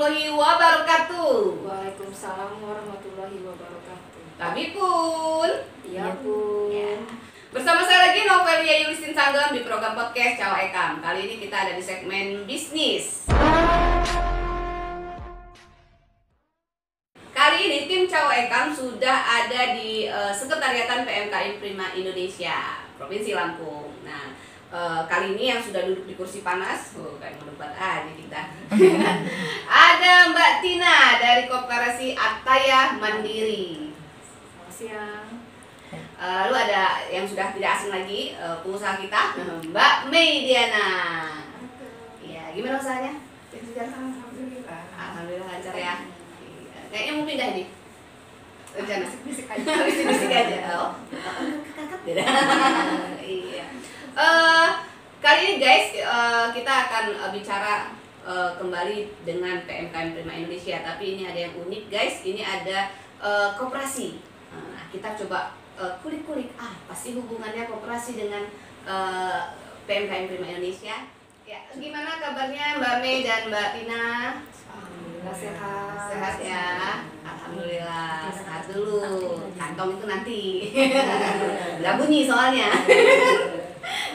warahmatullahi wabarakatuh. Waalaikumsalam warahmatullahi wabarakatuh. Tapi pun, Iya pun. ya. Bersama saya lagi Novelia Yulistin Sanggem di program podcast Cawa Ekam. Kali ini kita ada di segmen bisnis. Kali ini tim Cawa Ekam sudah ada di Sekretariatan PMKI Prima Indonesia, Provinsi Lampung. Nah, kali ini yang sudah duduk di kursi panas, kayak mau debat aja kita. Ada Mbak Tina dari Koperasi Ataya Mandiri. Selamat siang. Lalu ada yang sudah tidak asing lagi, pengusaha kita, Mbak Mei Diana. Iya, gimana usahanya? Alhamdulillah. Alhamdulillah lancar ya. Kayaknya mau pindah nih. Rencana bisik aja, bisik aja. Oh, kakak beda. Iya. Kali ini guys, kita akan bicara kembali dengan PMKM Prima Indonesia. Tapi ini ada yang unik guys. Ini ada koperasi. Nah, kita coba kulik-kulik. Pasti hubungannya koperasi dengan PMKM Prima Indonesia. Ya, gimana kabarnya Mbak Mei dan Mbak Tina? Alhamdulillah sehat. Sehat ya, alhamdulillah. Sehat dulu, kantong itu nanti nggak bunyi soalnya.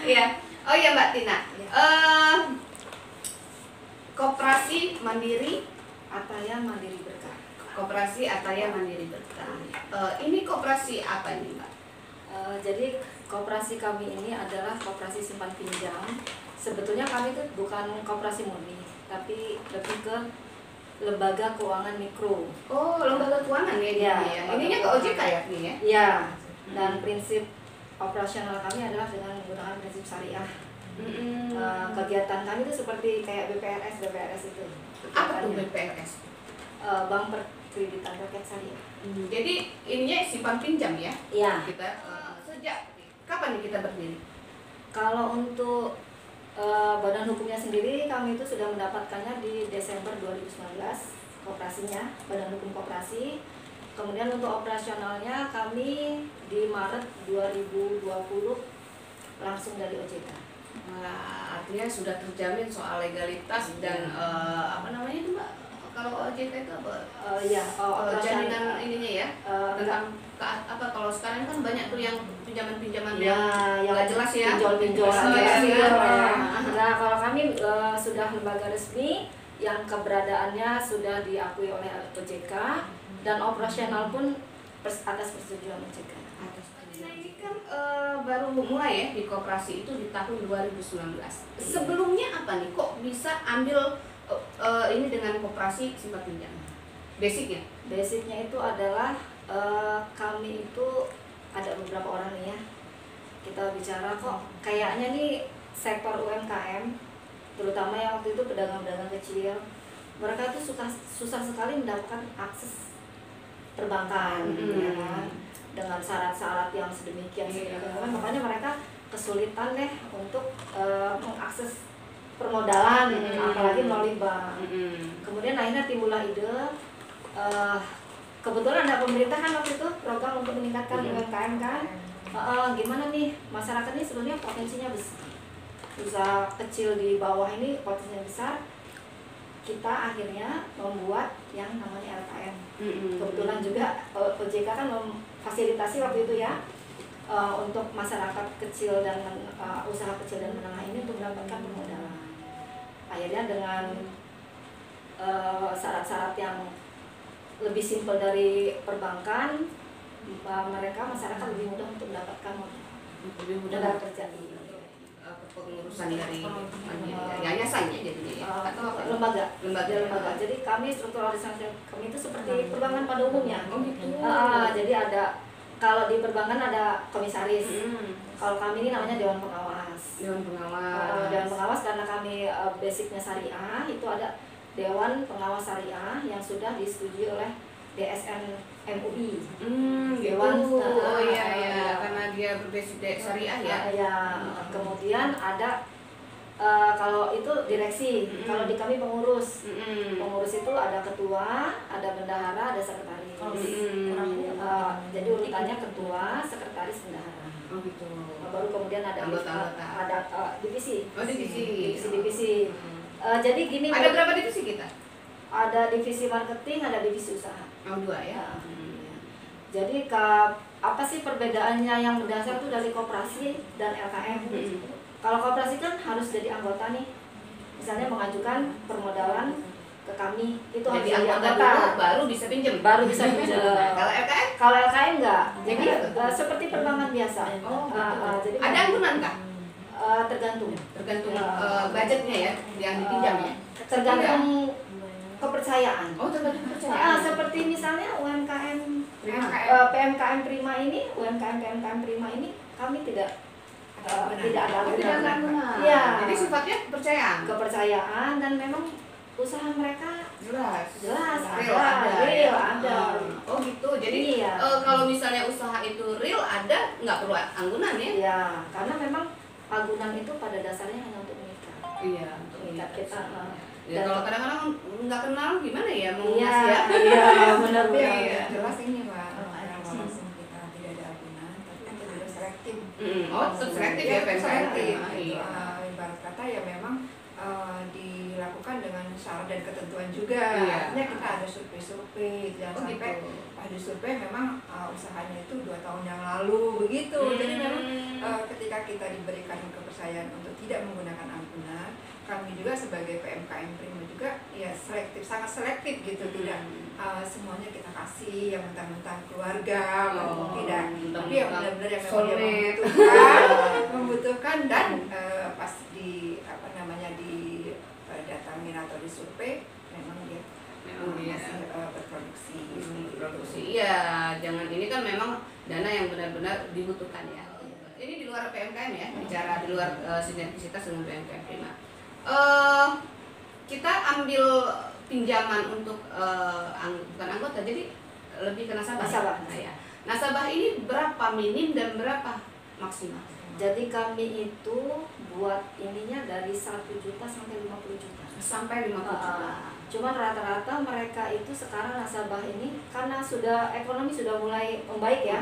Iya. Oh iya Mbak Tina, Koperasi Mandiri Ataya Mandiri Berkah. Koperasi Ataya Mandiri Berkah. Ini koperasi apa nih Mbak? Jadi koperasi kami ini adalah koperasi simpan pinjam. Sebetulnya kami itu bukan koperasi murni, tapi lebih ke lembaga keuangan mikro. Oh, lembaga keuangan ya dia ya. Ininya ke OJK ya nih ya? Iya. Dan prinsip operasional kami adalah dengan menggunakan prinsip syariah. Kegiatan kami itu seperti kayak BPRS itu. Apa tuh BPRS? Bank Perkreditan Rakyat Syariah. Jadi ininya simpan pinjam ya? Iya. Kita sejak kapan nih kita berdiri? Kalau untuk badan hukumnya sendiri, kami itu sudah mendapatkannya di Desember 2019 koperasinya, badan hukum koperasi. Kemudian untuk operasionalnya kami di Maret 2020 langsung dari OJK. Nah, artinya sudah terjamin soal legalitas dan apa namanya itu Mbak? Kalau OJK itu apa? Jaminan ininya ya tentang apa? Kalau sekarang kan banyak tuh yang pinjaman-pinjaman yang nggak jelas ya, pinjol ya. Nah, kalau kami sudah lembaga resmi yang keberadaannya sudah diakui oleh OJK dan operasional pun atas persetujuan OJK. Nah, ini kan baru mulai ya di koperasi itu di tahun 2019. Sebelumnya apa nih? Kok bisa ambil ini dengan koperasi simpan pinjam? Basicnya itu adalah kami itu ada beberapa orang nih ya. Kita bicara kok kayaknya nih sektor UMKM, terutama yang waktu itu pedagang-pedagang kecil, mereka tuh susah sekali mendapatkan akses perbankan, ya kan? Dengan syarat-syarat yang sedemikian. Makanya mereka kesulitan deh untuk mengakses permodalan, apalagi melalui bank. Kemudian akhirnya timbullah ide, kebetulan ada pemerintah kan waktu itu program untuk meningkatkan UMKM kan. Gimana nih, masyarakat ini sebenarnya potensinya besar, usaha kecil di bawah ini potensinya besar. Kita akhirnya membuat yang namanya LKM. Kebetulan juga OJK kan memfasilitasi waktu itu ya, untuk masyarakat kecil dan usaha kecil dan menengah ini untuk mendapatkan permodalan. Akhirnya dengan syarat-syarat yang lebih simpel dari perbankan, mereka masyarakat lebih mudah untuk mendapatkan modal. Lebih mudah terjadi pengurusan dari yayasannya jadinya ya? Atau apa? Lembaga. Jadi kami struktur organisasi kami itu seperti perbankan pada umumnya. Oh gitu. Jadi ada, kalau di perbankan ada komisaris. Kalau kami ini namanya Dewan Pengawas. Dewan Pengawas Karena kami basicnya syariah, itu ada Dewan Pengawas Syariah yang sudah disetujui oleh DSN MUI. Dewan. Oh iya, karena dia berbasis syariah ya. Kemudian ada kalau itu direksi, kalau di kami pengurus. Pengurus itu ada ketua, ada bendahara, ada sekretaris. Jadi urutannya ketua, sekretaris, bendahara. Oh gitu. Baru kemudian ada divisi. Oh divisi. Jadi gini. Ada berapa divisi kita? ada divisi marketing, ada divisi usaha. Oh, dua ya. Nah, iya. Jadi apa sih perbedaannya yang mendasar tuh dari koperasi dan LKM? Kalau koperasi kan harus jadi anggota nih, misalnya mengajukan permodalan ke kami, itu harus Jadi anggota dulu, baru bisa pinjam. baru bisa pinjam. Kalau LKM? Kalau LKM enggak, jadi seperti perbankan biasa. Oh, Jadi ada anggunan kah? tergantung Tergantung budgetnya ya, yang dipinjam ya. tergantung kepercayaan. Oh, tergantung kepercayaan. Seperti misalnya UMKM Prima. PMKM Prima ini, UMKM PMKM Prima ini kami tidak ada Tidak ada anggunan. Iya. Jadi sifatnya kepercayaan. Kepercayaan dan memang usaha mereka Jelas. real ada. real ada. Oh gitu. Jadi Iya. kalau misalnya usaha itu real ada, nggak perlu anggunan ya? Ya, karena memang agunan itu pada dasarnya hanya untuk mengikat. Iya. Mengikat kita. Ya, kalau kadang-kadang nggak kenal gimana ya mau Iya, ngasih ya? iya, benar. Iya, jelas ini Pak. Walaupun kita tidak ada agunan, tapi kita juga selektif. Oh, tetap selektif ya PMKM. Selektif. Iya. Ibarat kata ya memang dilakukan dengan syarat dan ketentuan juga. Iya. Artinya kita ada survei-survei, jangan Oh, sampai gitu. pada survei memang usahanya itu 2 tahun yang lalu begitu. Jadi memang ketika kita diberikan kepercayaan untuk tidak menggunakan ampunan, kami juga sebagai PMKM Prima juga ya selektif, sangat selektif gitu, tidak semuanya kita kasih yang mentang-mentang keluarga, tidak, tapi yang benar-benar yang memang dia membutuhkan dan pas di apa namanya didatangin atau disurvei memang dia masih berproduksi. Produksi. Iya, jangan ini kan memang dana yang benar-benar dibutuhkan ya. Ini di luar PMKM ya, bicara di luar sinergisitas dengan PMKM Prima. Kita ambil pinjaman untuk bukan anggota, jadi lebih ke nasabah. Nah, ya. Nasabah ini berapa minim dan berapa maksimal? Jadi kami itu buat ininya dari 1 juta sampai 50 juta. Sampai 50 juta. Cuman rata-rata mereka itu sekarang nasabah ini karena sudah ekonomi sudah mulai membaik ya.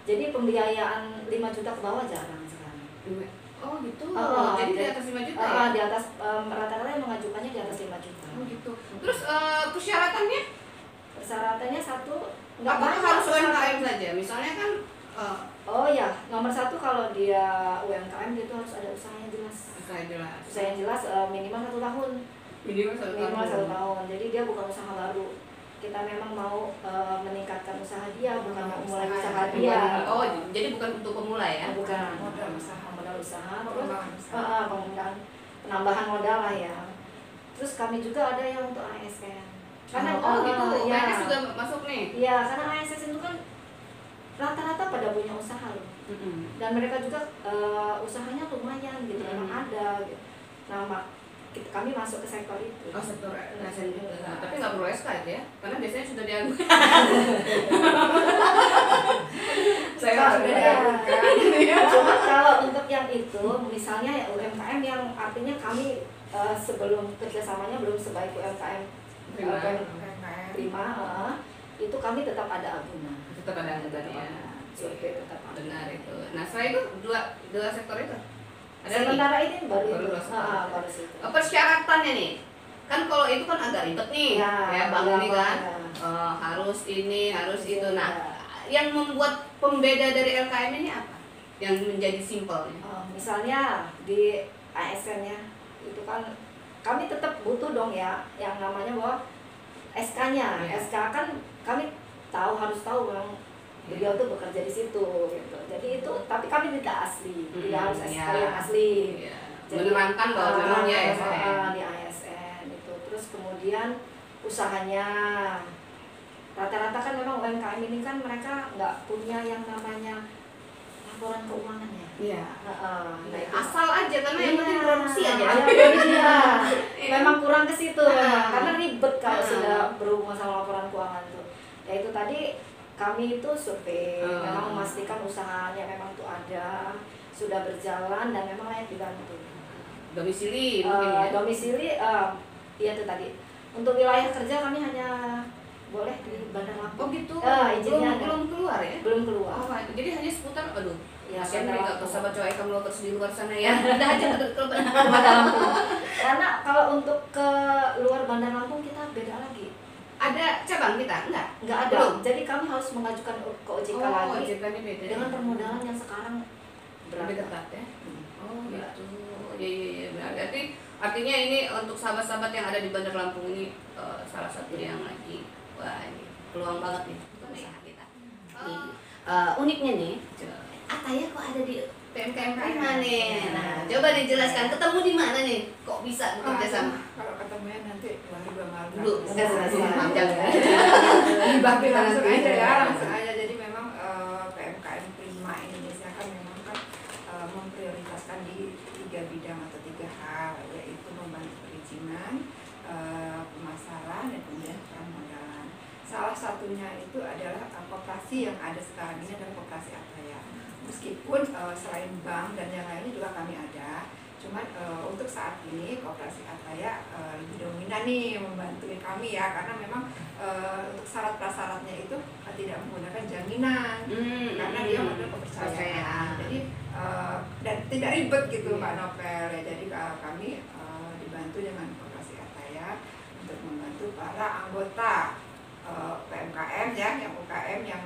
Jadi pembiayaan 5 juta ke bawah jarang sekarang. Oh gitu. Jadi di atas 5 juta ya? Di atas rata-rata yang mengajukannya di atas 5 juta. Oh gitu. Terus persyaratannya? Persyaratannya satu nggak Apakah banyak harus UMKM saja? Misalnya kan oh ya, nomor 1 kalau dia UMKM dia itu harus ada usahanya jelas. Usaha yang jelas minimal 1 tahun. Minimal 1 tahun. Jadi dia bukan usaha baru. Kita memang mau meningkatkan usaha dia, bukan mau mulai usaha dia. Oh, jadi bukan untuk pemula ya? Bukan. Modal usaha, pengembangan penambahan modal lah ya. Terus kami juga ada yang untuk ASN. Karena gitu. Ya. PNS juga masuk nih. Iya, karena ASN itu kan rata-rata pada punya usaha loh. Dan mereka juga usahanya lumayan gitu, memang ada gitu. Nah, kami masuk ke sektor itu. Oh, sektor ASN juga. Tapi nggak perlu SK ya? Karena biasanya sudah dianggur. Cuma kalau untuk yang itu, misalnya ya UMKM yang artinya kami sebelum kerjasamanya belum sebaik UMKM Prima, itu kami tetap ada agunan. Tetap ada agunan ya. Survei tetap ada. Benar itu. Nah, setelah itu dua sektor itu. Ada sementara ini baru situ. Persyaratannya nih, kan kalau itu kan agak ribet nih, ya Bang ini kan harus ini, harus itu. Nah, yang membuat pembeda dari LKM ini apa? Yang menjadi simpelnya? Misalnya di ASN-nya itu kan kami tetap butuh dong ya, yang namanya bahwa SK-nya. SK kan kami harus tahu memang beliau tuh bekerja di situ gitu. Jadi itu, tapi kami tidak asli, tidak harus SK yang asli. Jadi menerangkan bahwa memang dia ASN. Di ASN itu. Terus kemudian usahanya rata-rata kan memang UMKM ini kan mereka nggak punya yang namanya laporan keuangan ya. Iya. Nah, asal aja karena yang penting produksi aja. Memang kurang ke situ karena ribet kalau sudah berhubungan sama laporan keuangan tuh. Ya itu tadi kami itu survei, memang memastikan usahanya memang tuh ada, sudah berjalan dan memang layak dibantu. Domisili mungkin ya? Domisili, iya itu tadi. Untuk wilayah kerja kami hanya boleh di Bandar Lampung. Oh gitu? Izinnya belum keluar ya? Belum keluar. Oh, jadi hanya seputar, aduh. Ya, kasihan nih Bandar gak sahabat cowok kamu lovers di luar sana ya. Udah aja ke Bandar Lampung. Karena kalau untuk ke luar Bandar Lampung kita beda lagi. Ada cabang kita? Enggak? Nggak ada. Belum? Jadi kami harus mengajukan ke OJK Oh, lagi OJK-nya beda. dengan permodalan yang sekarang lebih berapa? ketat ya. Oh Iya. gitu. Iya. Berarti artinya ini untuk sahabat-sahabat yang ada di Bandar Lampung ini salah satu yang lagi wah ini peluang banget nih usaha kita. Uniknya nih, Ataya kok ada di PMKM Prima nih. Nah, coba dijelaskan ketemu di mana nih? Kok bisa bekerja sama? Kalau ketemunya nanti 2 malam. Dulu, panjang ya. Dibagi langsung aja ya, langsung aja. Jadi memang PMKM Prima Indonesia kan memang kan memprioritaskan di 3 bidang atau 3 hal, yaitu membantu perizinan, pemasaran, dan kemudian permodalan. Salah satunya itu adalah koperasi yang ada sekarang ini adalah koperasi Ataya. Meskipun selain bank dan yang lainnya juga kami ada, cuman untuk saat ini koperasi Ataya lebih dominan nih membantu kami ya, karena memang untuk syarat prasyaratnya itu tidak menggunakan jaminan, karena dia memiliki kepercayaan. Jadi dan tidak ribet gitu Mbak Nopel ya. Jadi kami dibantu dengan koperasi Ataya untuk membantu para anggota PMKM ya, yang UKM yang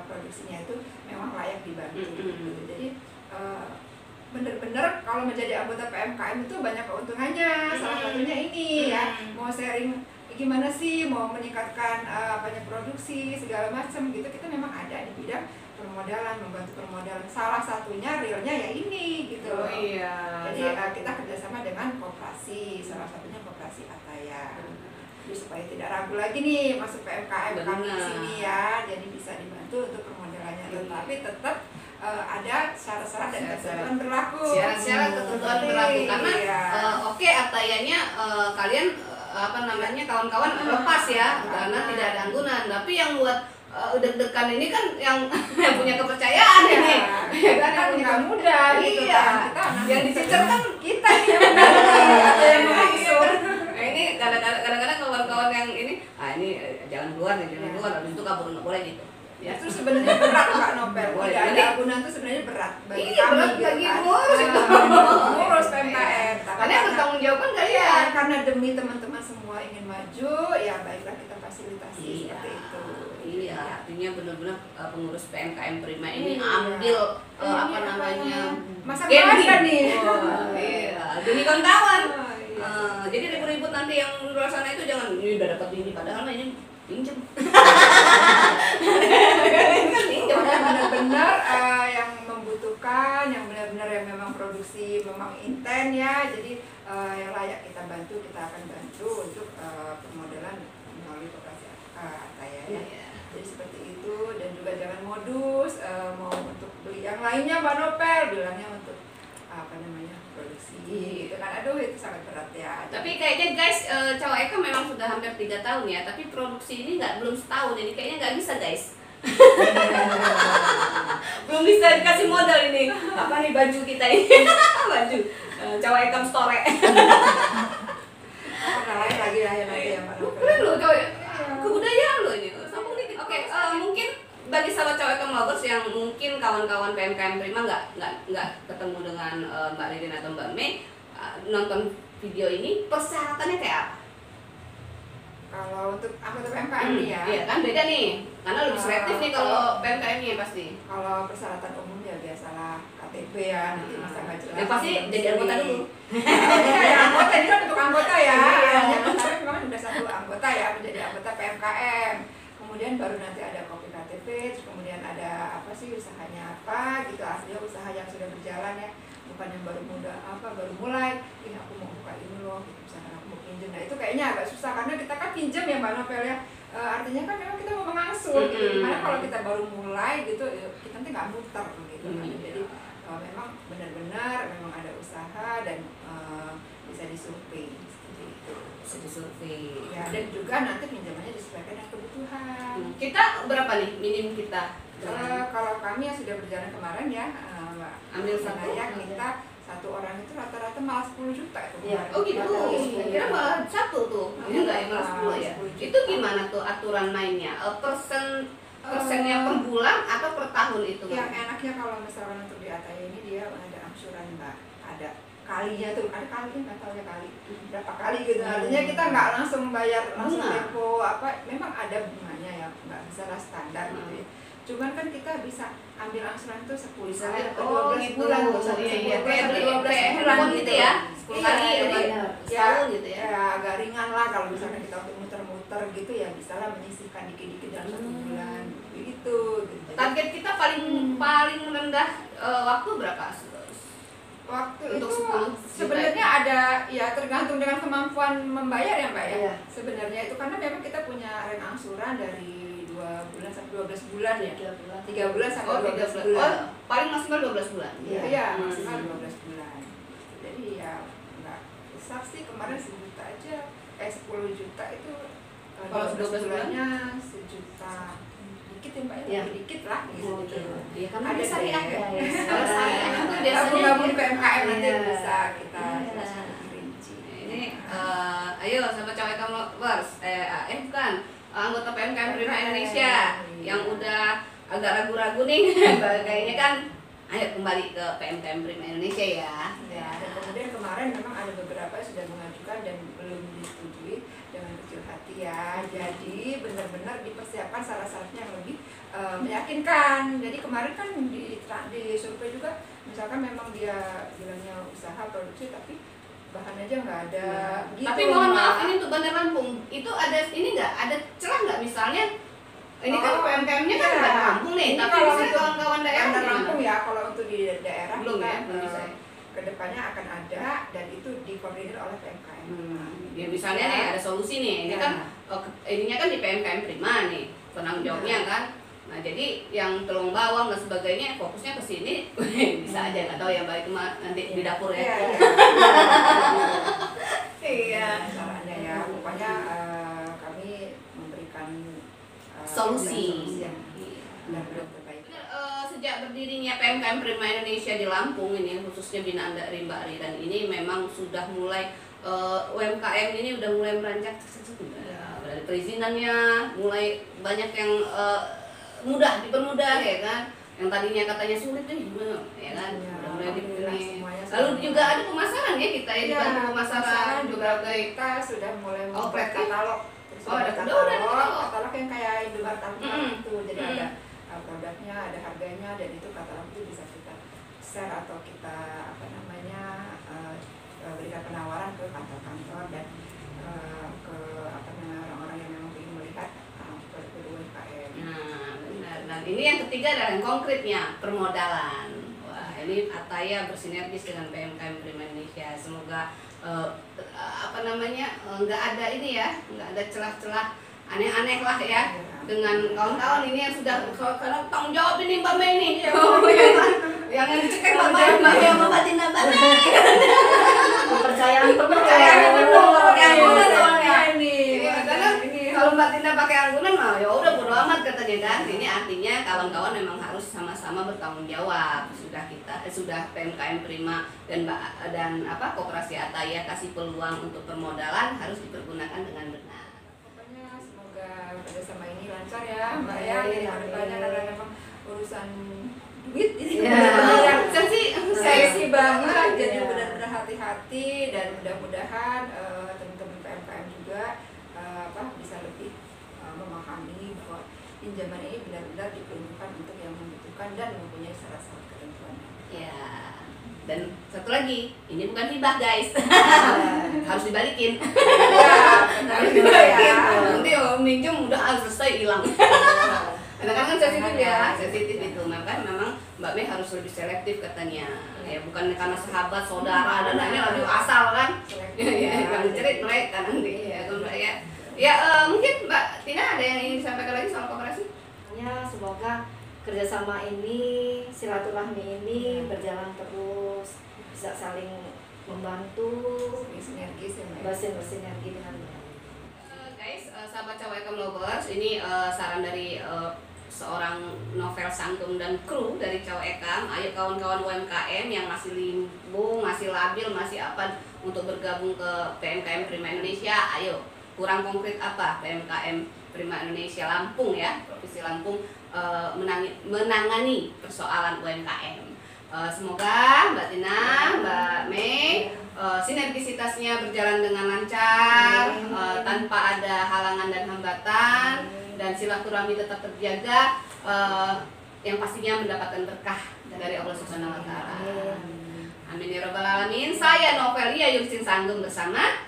produksinya itu memang layak dibantu. Jadi benar-benar kalau menjadi anggota PMKM itu banyak keuntungannya. Salah satunya ini ya, mau sharing gimana sih, mau meningkatkan produksi segala macam gitu, kita memang ada di bidang permodalan, membantu permodalan. Salah satunya realnya ya ini gitu. Oh iya. Jadi kita kerjasama dengan koperasi, salah satunya koperasi Ataya. Jadi supaya tidak ragu lagi nih masuk PMKM kami di sini ya, jadi bisa dibantu untuk permodalannya. Tetapi tetap ada syarat-syarat dan ketentuan berlaku. Syarat-syarat ketentuan berlaku karena iya. Oke, Atayanya kalian kawan-kawan lepas ya, karena tidak ada anggunan. Tapi yang buat deg-degan ini kan yang punya kepercayaan ini, ya kan, yang punya mudah gitu kan. Kita yang dicecer kan kita nih yang ada yang mengangsur. Nah, ini kadang-kadang kawan-kawan yang ini jangan keluar habis itu kabur, nggak boleh gitu. Ya, itu sebenarnya berat Mbak Nopel. Boleh. Tidak ada anggunan itu sebenarnya berat bagi Iya, kami berat gitu bagi kan. ngurus PMKM. Karena yang bertanggung jawab kan kalian. Iya, karena demi teman-teman semua ingin maju, ya baiklah kita fasilitasi seperti itu. Iya, artinya benar-benar pengurus PMKM Prima ini Iya. ambil masa gambling. depan nih. Iya, demi kawan-kawan. Oh, iya. Jadi ribut-ribut nanti yang di luar sana itu jangan ini udah dapat ini, padahal mah ini pinjam. Benar-benar yang membutuhkan, yang benar-benar yang memang produksi memang inten ya, jadi yang layak kita bantu, kita akan bantu untuk permodalan melalui koperasi Ataya ya. Jadi seperti itu, dan juga jangan modus mau untuk beli yang lainnya Mbak Nopel bilangnya untuk produksi gitu kan. Aduh, itu sangat berat ya. Tapi kayaknya guys, Cowok Eka memang sudah hampir 3 tahun ya, tapi produksi ini belum setahun ini, kayaknya nggak bisa guys. Belum bisa dikasih modal ini. Apa nih baju kita ini? Baju Cowok Eka Store. Karena lain lagi ya Mbak Nopel. Keren loh Cowok, kebudayaan loh ini. Sambung dikit. Oke, mungkin bagi sahabat Cowok Eka Lovers yang mungkin kawan-kawan PMKM Prima nggak ketemu dengan Mbak Lilin atau Mbak Mei, nonton video ini persyaratannya kayak apa? Kalau untuk anggota PMKM ya. Iya kan beda nih, karena lebih selektif nih kalau PMKM-nya pasti. Kalau persyaratan umum ya biasalah KTP ya, nanti masa nggak jelas. Ya pasti jadi anggota dulu. Ya, anggota ini kan untuk anggota ya. Iya. Yang pertama memang sudah 1 anggota ya, menjadi anggota PMKM. Kemudian baru nanti ada kopi KTP, terus kemudian ada usahanya apa gitu, aslinya usaha yang sudah berjalan ya, bukan yang baru mulai. Ini aku mau buka ini loh, gitu, misalkan aku mau pinjam. Nah itu kayaknya agak susah karena kita kan pinjam ya Mbak Nopel ya. Artinya kan memang kita mau mengangsur gitu. Dimana kalau kita baru mulai gitu, kita nanti nggak muter gitu kan. Jadi memang benar-benar memang ada usaha dan bisa disurvei seperti itu. Bisa disurvei. Ya, dan juga nanti pinjamannya disesuaikan dengan kebutuhan. Kita berapa nih minim kita? Kalau kami yang sudah berjalan kemarin ya, Mbak, Ambil satu. kita 1 orang itu rata-rata malah 10 juta itu. Iya. Oh gitu. Kira malah 1 tuh. Ini enggak ya malah 10 ya. 10 juta. Itu gimana tuh aturan mainnya? Persennya per bulan atau per tahun itu? Yang enaknya kalau misalkan untuk di Ataya ini dia ada angsuran Mbak, ada. kalinya tuh, ada kalinya nggak tahu ya kali berapa kali gitu, artinya kita nggak langsung bayar langsung tempo apa, memang ada bunganya ya, nggak bisa lah standar gitu ya. Cuman kan kita bisa ambil angsuran tuh 10 kali atau 12 bulan, kayak 12 bulan gitu ya, 10 kali setahun gitu ya. Ya agak ringan lah kalau misalnya kita untuk muter-muter gitu ya, bisa lah menyisihkan dikit-dikit dalam 1 bulan begitu. Target kita paling rendah waktu berapa? Waktu untuk itu 10 sebenarnya ada ya, tergantung dengan kemampuan membayar ya Mbak ya. Iya. Sebenarnya itu karena memang kita punya rent angsuran dari 2 bulan sampai 12 bulan ya. 3 bulan sampai 12 bulan. Paling maksimal 12 bulan. Iya, maksimal 12 bulan. Jadi ya enggak besar sih, kemarin 1 juta aja. 10 juta itu kalau 12 bulannya 1 juta. Dikit ya Mbak ya, lebih dikit lah gitu. Iya, karena Ada syariah deh. ya. Kalau syariah itu Biasanya biasanya gabung PMKM nanti Iya. bisa kita Iya. rinci. ini ayo sahabat cewek lovers, bukan anggota PMKM Prima Indonesia yang udah agak ragu-ragu nih kayaknya kan, ayo kembali ke PMKM Prima Indonesia ya. Ya, dan kemudian kemarin memang ada beberapa yang sudah mengajukan dan belum disetujui, dengan kecil hati ya. Jadi benar-benar dipersiapkan syarat-syaratnya yang lebih meyakinkan. Jadi kemarin kan di survei juga, misalkan memang dia bilangnya usaha produksi tapi bahan aja nggak ada. Gitu, Tapi mohon Mbak. maaf, ini untuk Bandar Lampung itu ada ini nggak, ada celah nggak misalnya ini kan PMKM-nya kan iya. Bandar Lampung nih, Ini tapi kalau misalnya untuk kawan-kawan daerah Bandar gimana? Lampung ya, kalau untuk di daerah Belum kita ya, belum bisa. kedepannya akan ada, dan itu dikoordinir oleh PMKM. Ya misalnya nih ada solusi nih, ini kan ininya kan di PMKM Prima nih, penanggung jawabnya kan. Nah jadi yang tolong bawang dan sebagainya fokusnya ke sini, bisa aja, nggak tahu ya Mbak, itu mah nanti di dapur ya. Iya. Caranya ya, pokoknya kami memberikan Solusi. yang benar-benar terbaik. Sejak berdirinya PMKM Prima Indonesia di Lampung ini, khususnya binaan dari Mbak Ridan ini, memang sudah mulai UMKM ini udah mulai merancak dari perizinannya, mulai banyak yang dipermudah ya kan, yang tadinya katanya sulit nih ya kan, udah mulai dipilih. Lalu juga ada pemasaran ya, kita ya, dibantu pemasaran juga kita sudah mulai membuat kreatif. katalog. Ada katalog yang kayak Indomaret itu, jadi ada produknya, ada harganya, dan itu katalog itu bisa kita share atau kita berikan penawaran ke kantor-kantor dan ke orang-orang yang memang ingin melihat produk UMKM. Nah, benar. Dan ini yang ketiga adalah yang konkretnya, permodalan. Wah, ini Ataya bersinergis dengan PMKM Prima Indonesia. Semoga nggak ada ini ya, nggak ada celah-celah aneh-aneh lah ya. Dengan kawan-kawan ini yang sudah, karena tanggung jawab ini Mbak Mei nih. Yang dicekek Mbak Mei sama Mbak Tina Mbak Mei. Kepercayaan penuh. Karena kalau Mbak Tina pakai anggunan mah ya udah bodo amat katanya kan. Ini artinya kawan-kawan memang harus sama-sama bertanggung jawab. Sudah PMKM Prima dan Koperasi Ataya kasih peluang untuk permodalan, harus dipergunakan dengan benar. Pokoknya semoga kerjasama ini lancar ya Mbak ya, jadi kedepannya karena memang urusan duit ini sensi banget, jadi benar-benar hati-hati, dan mudah-mudahan teman-teman PMKM juga bisa lebih memahami bahwa pinjaman ini benar-benar diperuntukkan untuk yang membutuhkan dan mempunyai syarat-syarat ketentuannya. Ya. Dan satu lagi, ini bukan hibah guys, harus dibalikin. Harus dibalikin. Nanti minjem udah selesai hilang. Kadang-kadang kan sensitif ya, sensitif itu. Maka memang Mbak Mei harus lebih selektif katanya. Ya bukan karena sahabat, saudara, dan lainnya lalu asal kan. Ya, yang cerit mereka nanti ya kan Mbak ya. Ya mungkin Mbak Tina ada yang ingin disampaikan lagi soal koperasi? Ya, semoga kerjasama ini, silaturahmi ini berjalan terus, bisa saling membantu, Sinergis ya Mbak. bersinergi dengan baik. Guys, sahabat cewek lovers, ini saran dari seorang novel santun dan kru dari Cewek Ekam. Ayo kawan-kawan UMKM yang masih limbung, masih labil, masih apa untuk bergabung ke PMKM Prima Indonesia. Ayo, kurang konkret apa PMKM Prima Indonesia Lampung ya, Provinsi Lampung menangani persoalan UMKM. Semoga Mbak Tina, Mbak Mei, sinergisitasnya berjalan dengan lancar, tanpa ada halangan dan hambatan, dan silaturahmi tetap terjaga, yang pastinya mendapatkan berkah dari Allah Subhanahu Wa Taala. Amin ya Rabbal Alamin. Saya Novelia Yuksin Sanggem bersama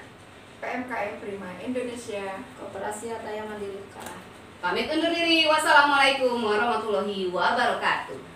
PMKM Prima Indonesia, Koperasi Ataya Mandiri Utara. pamit undur diri. Wassalamualaikum warahmatullahi wabarakatuh.